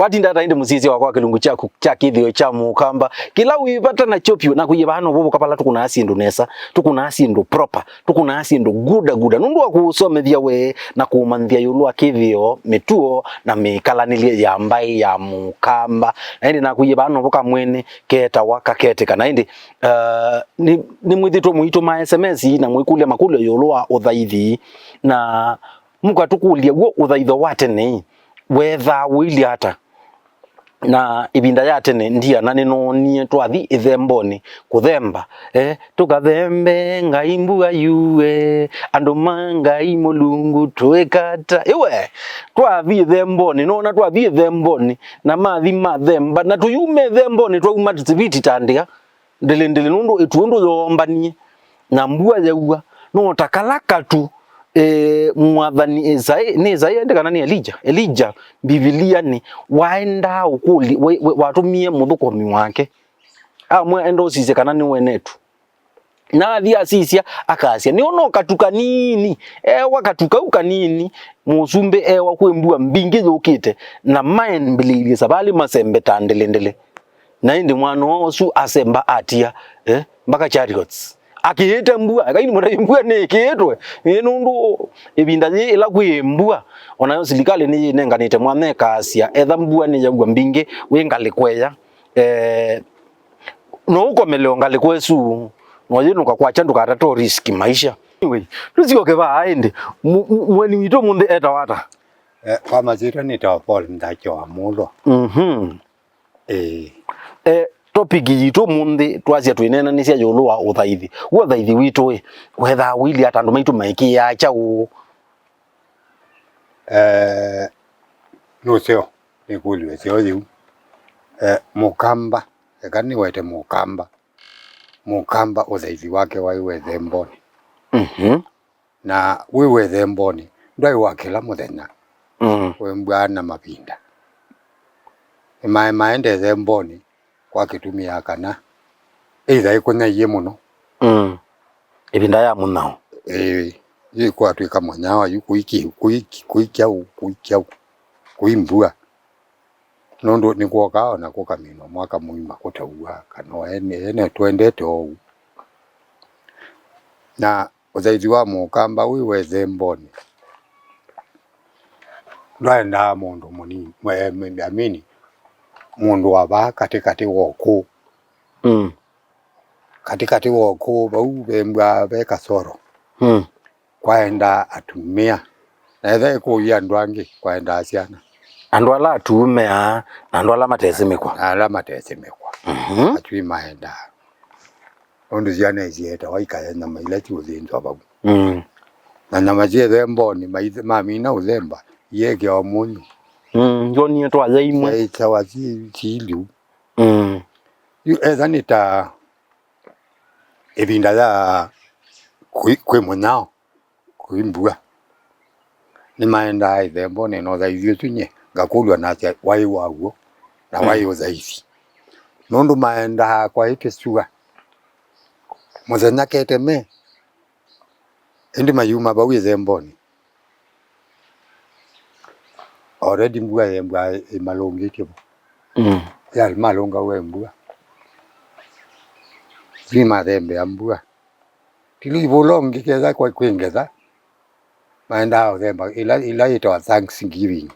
watinda tainde musizi wakwa kilungu chaku cha kithio cha mukamba kila wipata na chopio na kuyiba hano bobo kapala tukuna asindu nesa tukuna asindu proper tukuna asindu guda nundu akusomethia we na kumanthia yulu akithio mituo na mikalanilie ya mbai ya mukamba naindi na kuyiba hano boka mwene keta waka keteka naindi ni mwithito muito ma SMS na mwikulia makulo yulu wa uthaithi na mukatukulia gwo uthaitho watene wetha wili hata na ibinda ya tene ndia na ninonie twathi ithemboni kuthemba tukathembe ngai mbua yue andu mangai mulungu twekata iwe twathi ithemboni nona twathi ithemboni na mathi mathemba na tuyume ithemboni twauma tiviti tandia ndele nundu etundo yombanie na mbua yaua no takalaka tu mwathani Isaiah ndekana ni Elijah Biblia ni waenda ukuli watumie muthukomi wake amwe endo usise kana ni wenetu na thia sisia akasia ni ono katuka nini wakatuka ukanini musumbe wakwembua mbingi yukite na main bililie sabali masembe tandelendele na indi mwana osu asemba atia mpaka chariots akihita mbua akaini mwana mbua ne kitwe nundu ibinda ila kwimbua onayo silikale ni nenganite mwaneka asia etha mbua ni yagwa mbingi wingali kweya no ukomeleo ngali kwesu no kwa chandu katato risk maisha we tuzioke ba aende mweni wito munde eta wata kwa mazira ni Paul ndacho wa mulo topic yitu munde twazia twinena nisia yulu wa uthaithi uthaithi witu we wetha wili hata andu maitu maiki ya cha no seo nikuliwe seo yu mukamba ekani wete mukamba uthaithi wake waiwe themboni na wiwe themboni ndai wakila muthenya wembwana mapinda maende themboni kwa kitumia kana either ikunya ye muno ibinda ya munao yiko atwika mwanyawa kuimbua nondo nikuoka na kukamino mwaka muima kutaua kano ene twendete ou na uthaithi wa mukamba wiwe themboni ndaenda mundu munini amini mundu waba katikati woku katikati woku bau bembwa beka soro kwaenda atumia na etha ikuya ndwangi kwaenda asiana andwala atumea na andwala matesemekwa atui maenda ondu ziana izieta waikaya na mailati uthinzwa bau na namazie themboni mamina uthemba yeke wa munyu yoni yetu azaimwe tawazi chiliu yu ethanita ebinda ya kwe mwanao kuimbua ni maenda ithemboni no thaithio tunye ngakulwa na wai waguo na wai uthaithi nundu maenda kwa ikesua muthenya keteme indi mayuma bau ithemboni already mbua imalongite bo ya malonga we mbua lima thembe ambua tili bolongi keza kwa kwengeza maenda themba ila ito Thanksgiving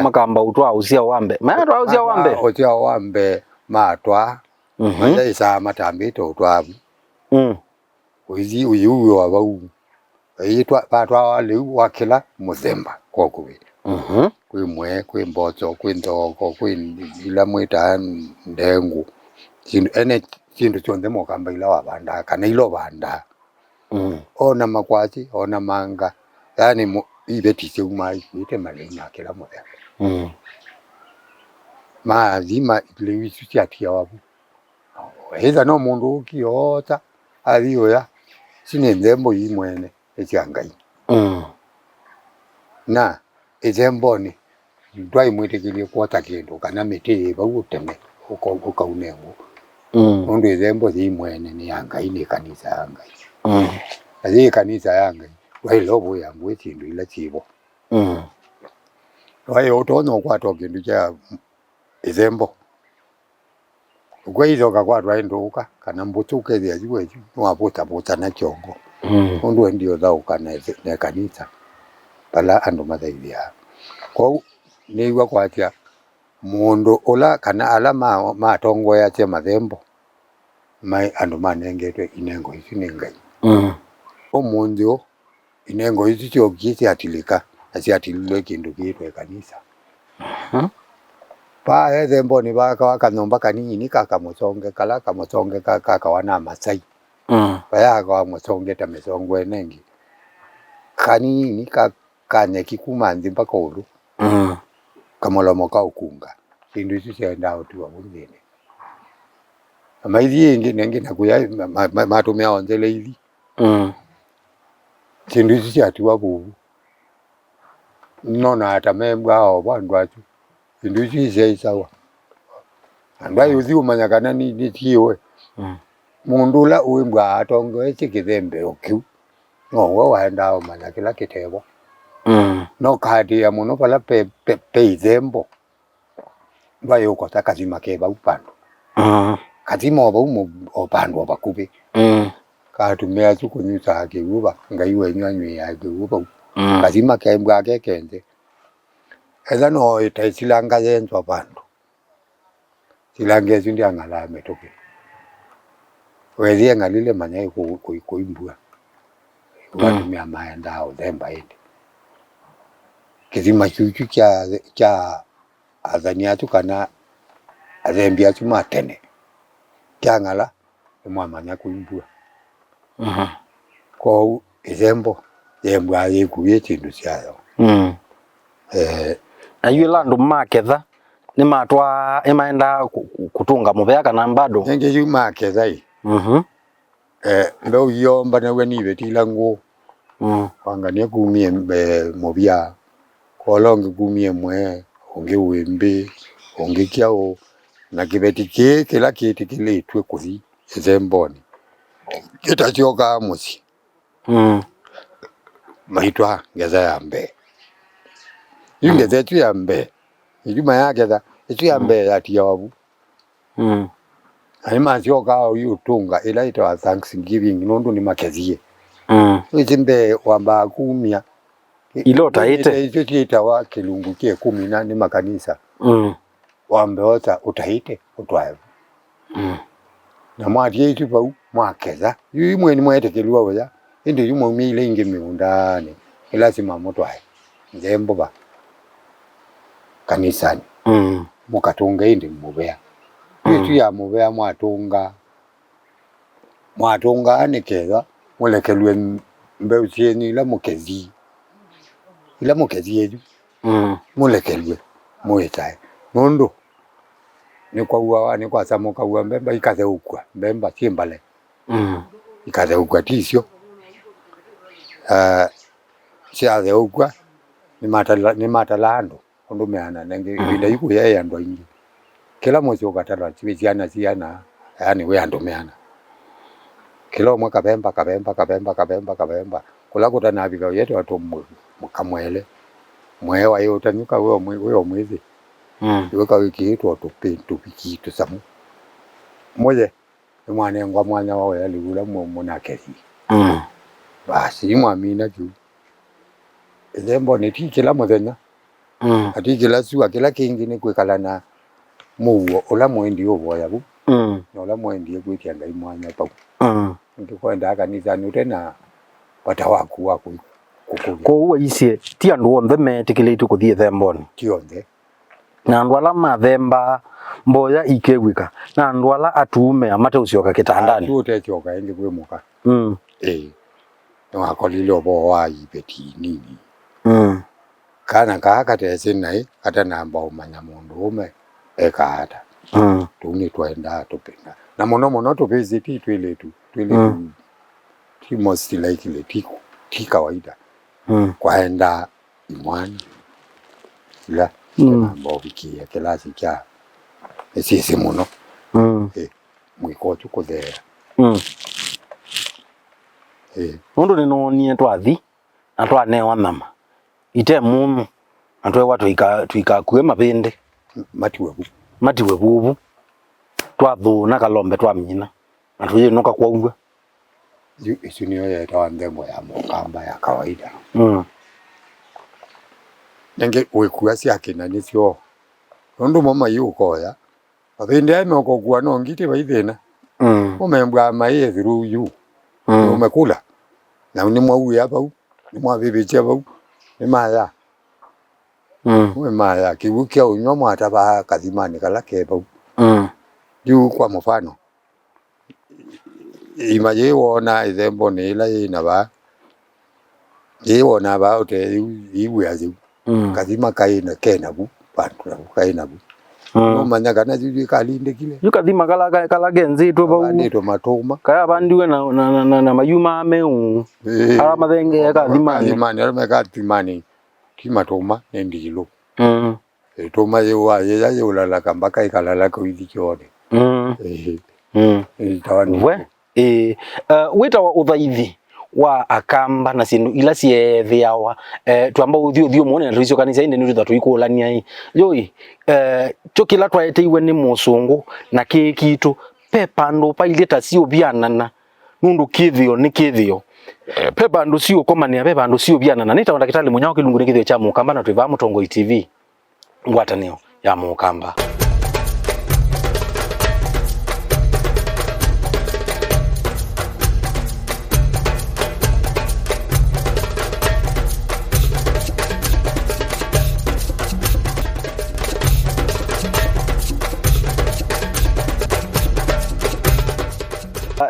makamba utwa usia wambe maana usia wambe matwa maja isa matambito utwa uzi uyu wa bau eitwa patwa wale wakila muthemba kwa kuwe kwimwe kwimbozo kwintoko kwindila mwita ndengu kindu chonde mukamba ila wabanda kana ilo banda ona makwati ona manga yani ibetise umai ite malenya kila muthemba mazima lewisu chatia wabu eza no mundu ukiota alioya sine ndembo yimwene ekiangai na ithemboni ndwai mwitikile kwota kindu kana miti bauteme uko unengo ndu ithembo yimwene ni angai ni kanisa yangai azi kanisa yangai wai lobo yangu ekindu ila chibo Wae otono kwa toki nduja izembo. Ukwe hizo kakwa twa nduka kana mbutuke thia jiwe ju no bota na chongo. Undu ndio thauka na kanisa. Pala andu mathaithia. Kwa niwa kwatia mundu ola kana ala matongo ya che mathembo. Mai andu manengetwe inengo ici ni Ngai. Omundio inengo ici cio kisi atilika asiatilile kindu kitwe kanisa. Pa thembo ni baka kanyomba kanini kakamusonge kala kamusonge kakawana Masai. Baya kwa musonge ta misongwe nengi. Kanini kane kikuma nzimba kolu. Kamolomo ka ukunga. Kindu ici cienda otua bungene. Amaithi ingi nengi nakuya matumia onzele ithi. Kindu ici ciatua bubu. Nona hata membwa o bandu acu. Kindu ici ciaisawa. Andwa yuthi umanya kana ni tiwe. Mundu la uimbwa atongo eci kithembe okiu. No we waenda umanya kila kitebo. No kadi ya muno pala pe izembo. Ndwa yuko takazima keba upando. Kazima opandu obakubi. Katumia chuko nyusa akiuba. Ngaiwe nyanywe ya akiuba. Kazima kembwa kekende. Eza no ita silanga yenzo opandu. Silanga yezu ndi angala metoke. Wezi ngalile manyai kuimbua. Watumia maenda o themba indi. Kizima chuchu cha azania tu kana azembia tu matene. Kiangala mwamanya kuimbua. Kwa izembo yembwa yekuye chindu ciayo. Ayula ndu maketha ni matwa emaenda kutunga mubea kana mbado. Nge yu maketha i. Ndo yomba na weni betila ngo. Wangania kumie mobia. Kolonge kumie mwe onge wembe onge kiao na kibeti kila kiti kile twe kuthi izemboni. Kitachioka musi. Maitwa ngeza ya mbe. Ngeza tu ya mbe. Ijuma yake da itu ya mbe ya tiawabu. Aima chioka utunga ila ito Thanksgiving nondo ni makezie. Izimbe wamba kumia. Ilota ite. Ita wa kilungu kie 10 ni makanisa. Wambe ota utahite utwaevu. Na mwati itu pau mwakeza. Yu mweni mwete kilua weza. Indi yu mwumi ile ingi miundani. Ila sima mutwae. Nzembo ba. Kanisani. Mukatunga indi mubea. Itu ya mubea mwatunga. Mwatunga anikeza. Mwelekelwe mbeusieni ila mukezi. Ila mukezi yeju. Mwelekelwe. Mwetae. Nondo. Ni kwa uwa ni kwa samuka uwa mbemba ikaze ukwa. Mbemba chimbale. Ikaze ukwa tisio. Siaze ukwa. Ni matalando. Kondo meana. Nenge vile yuku yeye ando ingi. Kila mwezi ukatala. Chibi siana. Yani we ando meana. Kila mwa kabemba. Kula kuta nabika yetu watu mkamwele. Mwewa yu utanyuka weo mwezi. Yuka wiki hitu watupiki hitu samu. Mweje. Mwane ngwa mwanya wawe aligula mwanakezi. Basi mwamina juu. Zembo ni kila mwezenya. Ati kila suwa kila kingine kwekala na muwo. Ola mwendi yobo yabu. Ola mwendi yebu itianga imwanya pau. Ndikuwa ndaka nizani utena watawaku waku. Kwa uwe isi tia nduonde metikile itu kuthie themboni. Tionde. Na ndwala mathemba mboya ikewika. Na ndwala atume amate usioka kitandani. Atume choka indi kwemuka. Nwakolile obo wa ibeti nini. Kana kaka tese nai hata namba umanya mundu ume eka hata. Tuni tuenda tupenda. Na mono tupeziti twile tu. Most likely ti kawaida. Kwaenda imwani. La. Namba ubikia kelasi kia. Esi muno. Mwikotu kuthea. Mundu ni noni twathi na twanewa nama ite munu antwe watu tuika kuwe mapindi matiwe bubu twathuna kalombe twa mina antwe yinoka kwaugwa isu niyo yetawa ndembo ya Mukamba ya kawaida. Nenge wekuwa siakina nisio nondu mama yukoya abende ameko kuwa no ngiti baithina umembwa mai through you umekula na ni mwa hapa u ni mwa bibiche hapa u ni maya we maya kibukia unywa mwata ba kathimani kala keba u yu kwa mfano imaje wona ithembo ni ila ina ba wona ba ute iwe azu kathima kaina kena bu pantu kaina bu no manya kana juju kalinde kile yukathima kala genzi to ba ndito matoma kaya bandiwe na mayuma ameu ala mathenge yakathimani ala mekathimani kimatoma nendilo toma yewa ye ulala kambaka ikalala ko idikione tawani we wita wa uthaithi wa Akamba na sindu ila ciethiawa twamba uthio muone na tuicio kanisa inde ni tuikulania yoi chokila twaeteiwe ni musungu na kikitu pepandu paileta cio bianana nundu kithio ni kithio pepandu cio komania pepandu cio bianana nita ndakitali munyao kilungu ni kithio cha Mukamba na twiva Mutongoi TV ngwatanio ya Mukamba.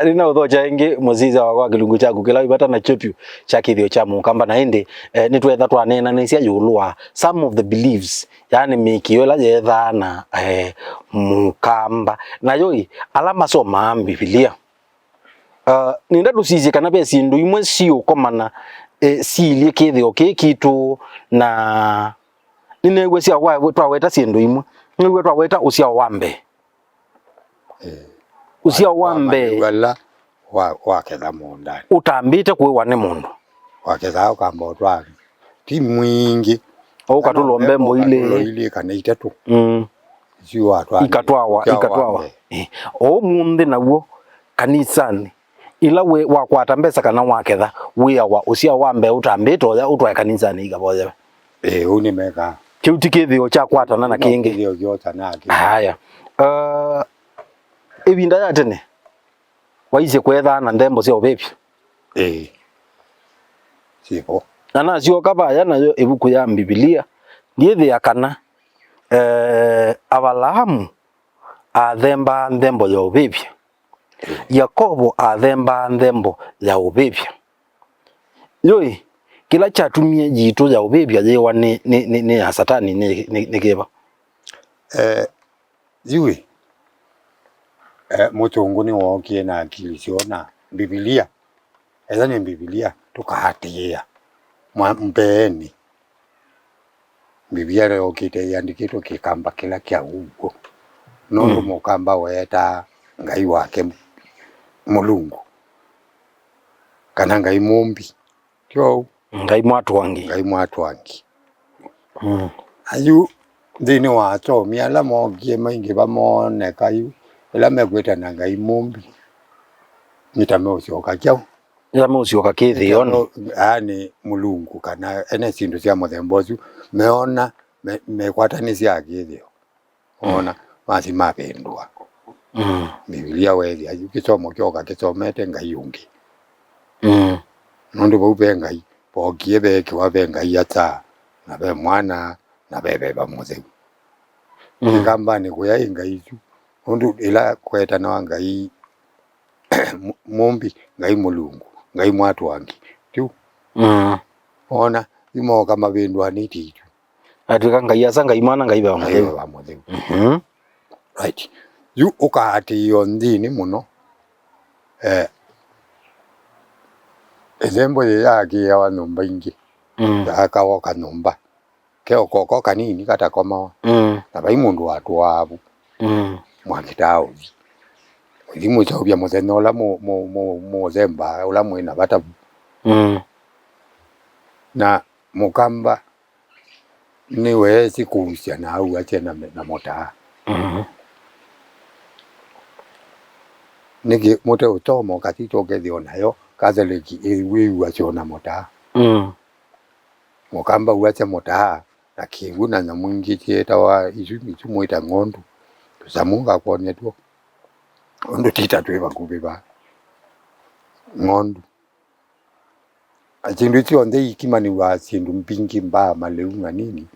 Rina uthoja ingi muziza wa kilungu chaku kila ibata na chopio cha kithio cha Mukamba na indi nitwetha twanena ni cia yulwa some of the beliefs yani mikio la yetha na Mukamba na yoi alama so Biblia ninda tusizie kana be sindu imwe cio komana silie kithio kikitu na ninegwe cia wa twaweta sindu imwe nigwe twaweta ucia wambe usia wambe wala wa ketha mondani utambite kuwa ni mundu waketha ukamba otwa ti mwingi au katulombe mbo ile kana itatu sio atwa ikatwawa o munde nawo kanisani ila we wakwata mbesa kana waketha wia wa usia wambe utambite oya utwa kanisani igaboya uni meka kiutikithio cha kwatana na kingi kithio gyota naki haya ibinda ya tene waize kwetha na ndembo cia ubebi sipo ana cio kabaya nayo ibuku ya Biblia ndithi ya kana Abalahamu athemba ndembo ya ubebi Yakobo athemba ndembo ya ubebi yoi kila chatumie jitu ya ubebi ajewa ni ya satani ni kiba yui Mutungu ni wokie na akili ciona Biblia eza ni Biblia tukahatia mpeni Biblia leo kite yandikitwo kikamba kila kya ugo nundu Mukamba weta ngai wake Mulungu kana ngai mumbi kyo ngai mwatwangi ayu ndini wacho miala mogie maingi bamone kayu ila megweta na ngai mumbi nitame ucioka kyau yame ucioka kithio ani Mulungu kana ene sindu cia muthemba ucio meona mekwatani cia kithio ona masi mapendwa Biblia wethi ayu kisomo kyoka kisomete ngai ungi nundu bau be ngai bokie be kiwa be ngai ata na be mwana na bebe bamutheu Kamba ni kuya ngai icu nundu ila kweta na ngai mumbi ngai Mulungu ngai mwatwangi tu ona imo kama bindu aniti atuka ngai asa ngai mwana ngai bamutheu right yu ukahati yondini muno ezembo yake ya wanumba ingi akawa kanumba keo koko kanini katakoma na bai mundu watu wabu mwakitao ilimu chaubya muzeno ola muzemba ola mwena batabu na Mukamba ni wezi kuhusia na au ache na mota niki mote utomo kati toke dionayo kaza leki iwi uachona mota mukamba uache mota akinguna na mwingi tieta wa isu muita ngondu tusamunga kone tu ondo tita tuiva kubiba ngondu achindu ti onde ikimani wa sindu mpingi mba maleunga nini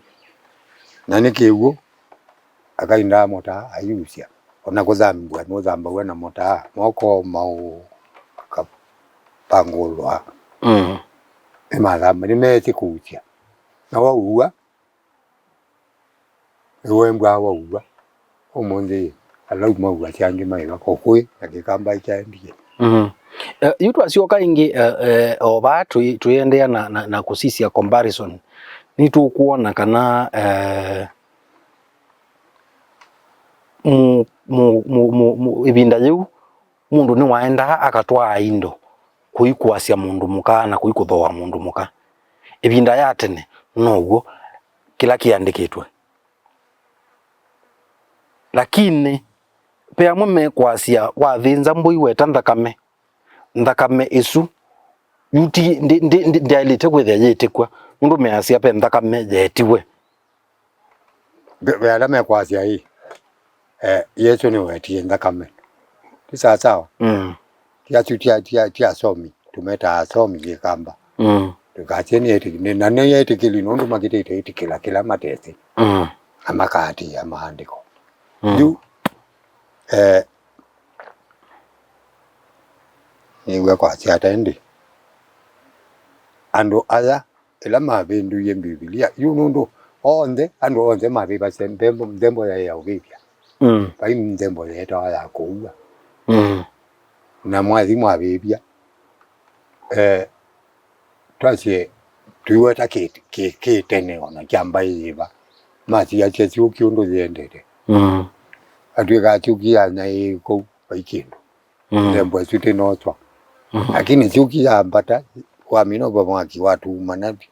nani kewo akainda mota ayusia ona kozambwa no zamba wena mota moko mau kapangolwa emala mene kutia na wa wembwa wa omonde alau mau achange mai bakokwe akikamba ichandie yutu asioka ingi oba tuendea na kusisia comparison ni tu kuona kana ibinda yu mundu ni waenda akatwa indo kuikwasia mundu muka na kuikuthoa mundu muka ibinda ya tene noguo kila kiandikitwe lakini pe amwe mekwasia wathinza mbui weta ndakame isu yuti ndialite kwithia yitikwa mundu measia pe ndakame yetiwe bela mekwasia hii yesu ni wetie ndakame tisa sawa tia somi tumeta somi yekamba tukacheni yetikine nane yetikili nondu makite yetikila kila matesi amakati ya maandiko yu niwe kwa siata ndi ando aya ila mabindu ye Biblia yu nundu onde ando onde mabiba ndembo ya ubibia pai ndembo ya ya kuwa na mwazi mwabibia twasi tuweta ke tene ona kyamba yiba mati ya chechu kyundo yendete atweka chukia na iko baikindo ndembo sute notwa lakini chukia ambata kwa mino baba watu manati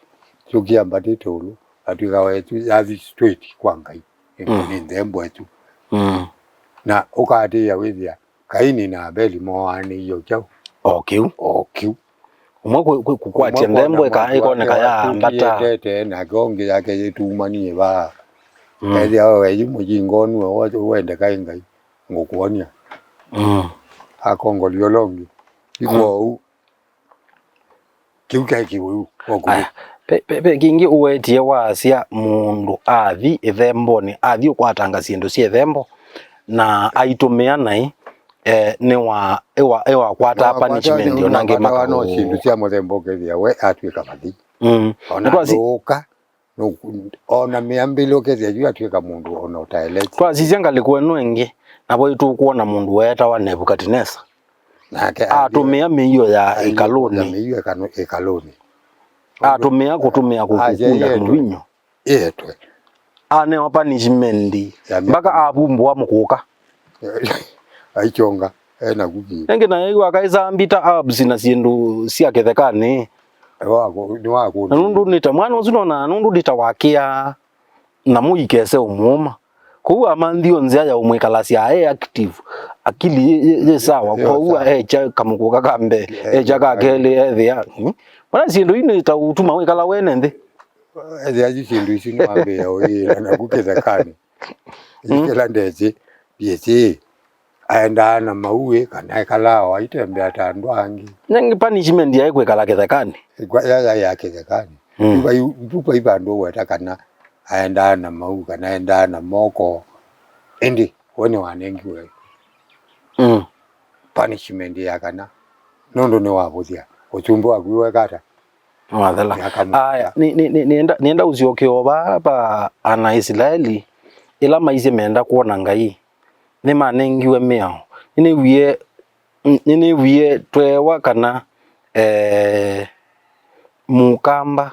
chukia ambata tolo atweka wetu yazi straight kwangai ni ndembo tu na ukati ya withia kaini na Abeli moani yo chao okay umwe kukwatia ndembo ikaoneka ya ambata tete na gonge yake yetumanie ba eli awe yimujingoni wo wende kaingai ngokuonia akongo liolongi iko kiuka kiwu okuri pe kingi uwetie wasia mundu athi ithemboni athi ukwatanga sindu cie thembo na aitumia nai ni ewa kwata punishment onange maka no sindu cia muthembo kethia we atwika bathi ona ndoka no ona miambilo kethia yu atwika mundu ona utaeleti twasisia ngalikuwe nwengi nabo itukuona mundu weta wa Nebukadneza nake atumia miyo ya ekaloni miyo ekaloni atumia kutumia kukunda mvinyo etwe ane wa punishment mpaka abumbwa mukuka aichonga na gugi nenge na yego akaizambita abs na sindu cia kethekane wako ni wako nundu nita mwana uzunona nundu ditawakia na muikese umuma kuwa amanthio nzia ya umwikalasia active akili ye sawa kwa echa kamukuka kambe echa kakele ethia bana sindu ine tautuma wikala wene nthi ethia sindu isi nwambe yo na gukethekane ikela ndezi biesi aenda na mauwe kana kalao aitembea tandwangi nyangi punishment ya kwekala kethekane kwa ya kethekane iba ibando weta kana aenda na mau kana aenda na moko endi wone wanengi we punishment ya kana nondo ne wabuthia uchumbo agwiwe kata wathela aya nienda uziokio baba ana Israeli ila maize menda kuona ngai ni manengiwe miao nini wie twewa kana mukamba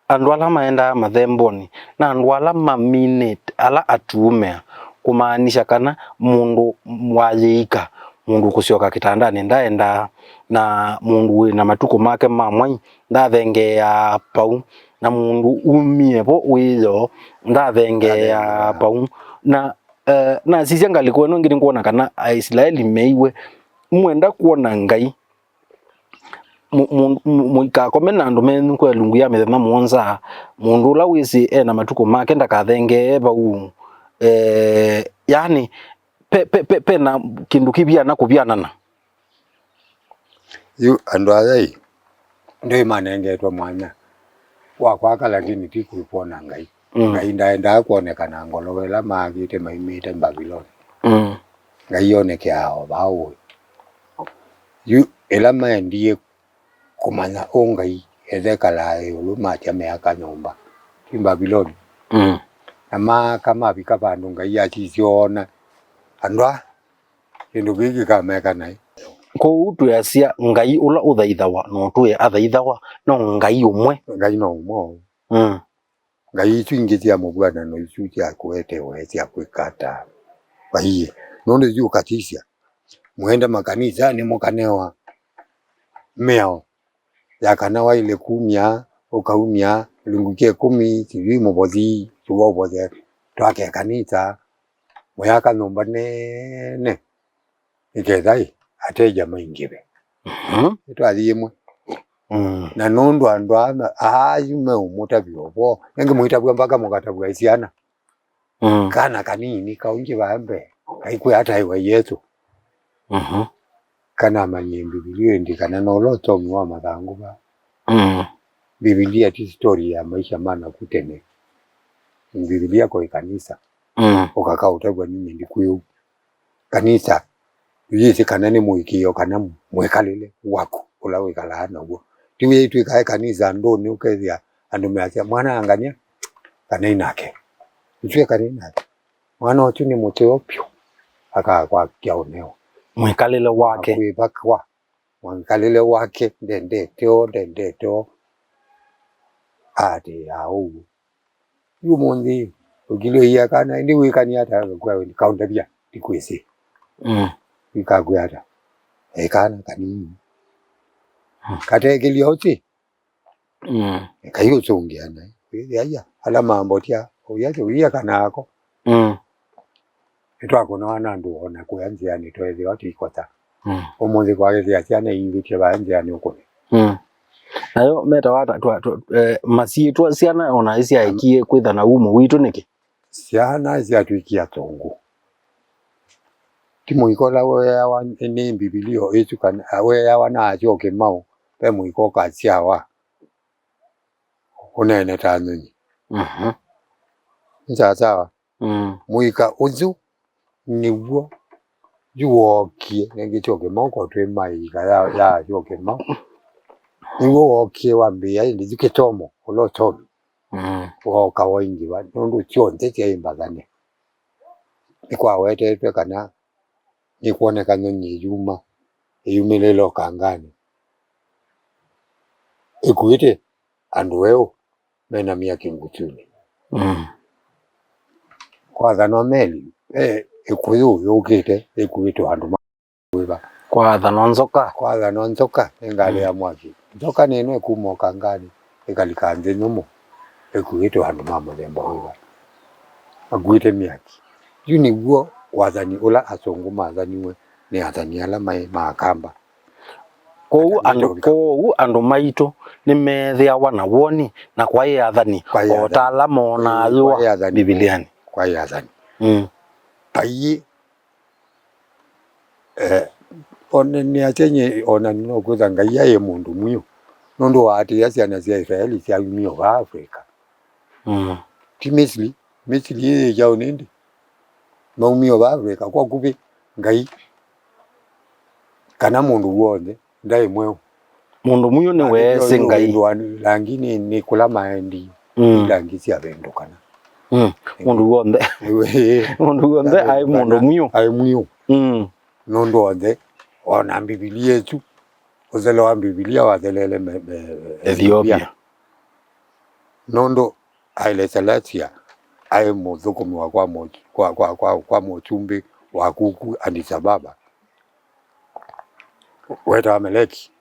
andu ala maenda mathemboni na andu ala minute ala atume kumaanisha kana mundu mwayeika mundu kusioka kitandani ndaenda na mundu wina matuko make mamwai ndathengea pau na mundu umie po wiyo ndathengea pau na sisi ngaliko no ngiri kuona kana Israeli meiwe mwenda kuona ngai muika komena ndo menu kwa lungu ya methema muonza mundu la wisi na matuko make ndakathenge pau yani pe na kindu kibia na kubianana yu andu athai ndio manengetwa mwana wakwaka lakini tikuipona ngai ngai ndaenda kuonekana ngolowela magite maimite Babylon ngai yoneke hao bawo yu elama ndiye kumanya ongai ezekala yulu macha meaka nyomba ki Babylon ama kama bika bandu ngai achisiona andwa kindu giki kameka nai ko utu yasia ngai ula uthaithawa no tuye athaithawa no ngai umwe ngai no mo ngai twingi tia mugwana no isu tia kuete tia kwikata baie none yu katisia muenda makanisa ni mukanewa meo ya kanawa ile kumia ukaumia lungukie 10 tivi mubothi tuwa bothi twake kanisa moyaka nomba ne ikethai ateja maingibe twathimwe na nundu andu ayume umutabyo nenge muitabwa mpaka mukatabwa isiana kana kanini kaunje bambe kaikwe hata iwe Yesu kana manyimbi Biblia ndikana noloto mwa mathangu ba Biblia ti story ya maisha mana kutene Biblia kwa kanisa ukaka utabwa nini ndikuyo kanisa yisi kana ni muikio kana mwekalile wako ulawe kala nawo tiwe itu ikae kanisa ndoni ukethia andu meatia mwana angania kana inake itwe kana inake mwana otu ni mutopyo aka kwa kiaoneo mwekalile wake kwibakwa mwekalile wake ndende teo ati au yumondi ugile ya kana ndi wikania ta kwa kaunta bia dikwese ikagwata ekana kanini kategeli oti kayo songiana ya ala mambo tia oyaje uya kanako etwako no anandu ona kuyanzia ni twezi oti ikota omonzi kwage ya tiana invite baanzia ni ukone nayo meta wata masitwa siana ona isi aikie kwitha na umu witu niki siana isi atwikia tongo timo ikola we ya ni Biblia etu kana we ya wana ajoke mau pe mu ikoka siawa onene tanuni nzaza muika uzu niwo yuokie ngichoke mau ko twe mai ga ya joke mau niwo okie wambia ndi ziketomo olotomo wo kawaingi wa ndo chonte tia imbagane ikwa wete twe kana ikuonekana ni yuma yumelelo kangani ikuite andu weo mena miaka ngutuni kwa dhano meli ikuyu yukite ikuito andu mawiba kwa dhano nzoka engale ya mwaki nzoka nene kumo kangani ekalikanze nyomo ikuito andu mamodemba wiba aguite miaki yuni guo wathani ula asongo mathaniwe ni athani ala mai makamba ko andu maito ni methia wana woni na kwa yathani otala mona aywa Bibiliani kwa yathani pai one ni atenye ona no kuzanga yaye mundu muyo nondo ati yasiana sia Israeli sia mio wa Afrika Misri yao nindi maumio ba Afrika kwa kubi ngai kana mundu wonde ndai mweo mundu muyo ni wese ngai langini ni kula maendi langi sia bendo kana mundu wonde ai mundu muyo nondo wonde ona Biblia yetu ozelo wa Biblia wazelele Ethiopia nondo Haile Selassie ai muzukumi wa kwa mochumbi wa kuku Addis Ababa weta Meleki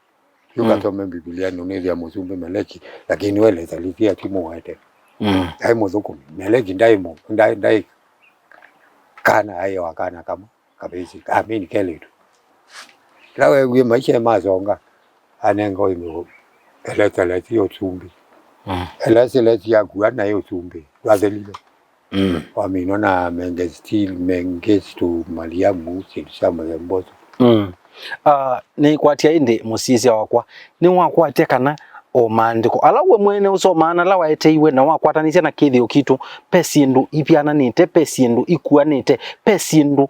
yuka tome Biblia nunethia musumbe Meleki lakini wele salithia timu wete ai muthuku Meleki ndai kana ayo akana kama kabisi amini keletu lawe wi maisha mazonga anengo imo eleti otsumbi eleti ya kuana yo tsumbi wazelile wamino na mengestu Mariamu silishama ya mbozo ni kwatia indi musisia wakwa ni wakwatia kana o maandiko alawe mwene usomana la waeteiwe na wakwatanisia na kithio kitu pesindu ipiananite pesindu ikuanite pesindu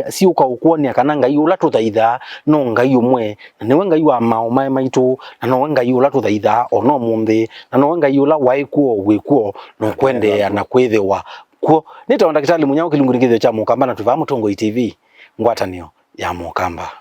si ukaukuonia kana ngai ula tuthaitha no ngai umwe na niwe ngai wa maoma maitu na no ngai ula tuthaitha ono munthi na no ngai ula waikuo gwikuo no kwendea na kwithiwa kuo nitaonda kitali munyao kilunguri kithio cha Mukamba na tuva Mutongo TV ngwatanio ya Mukamba.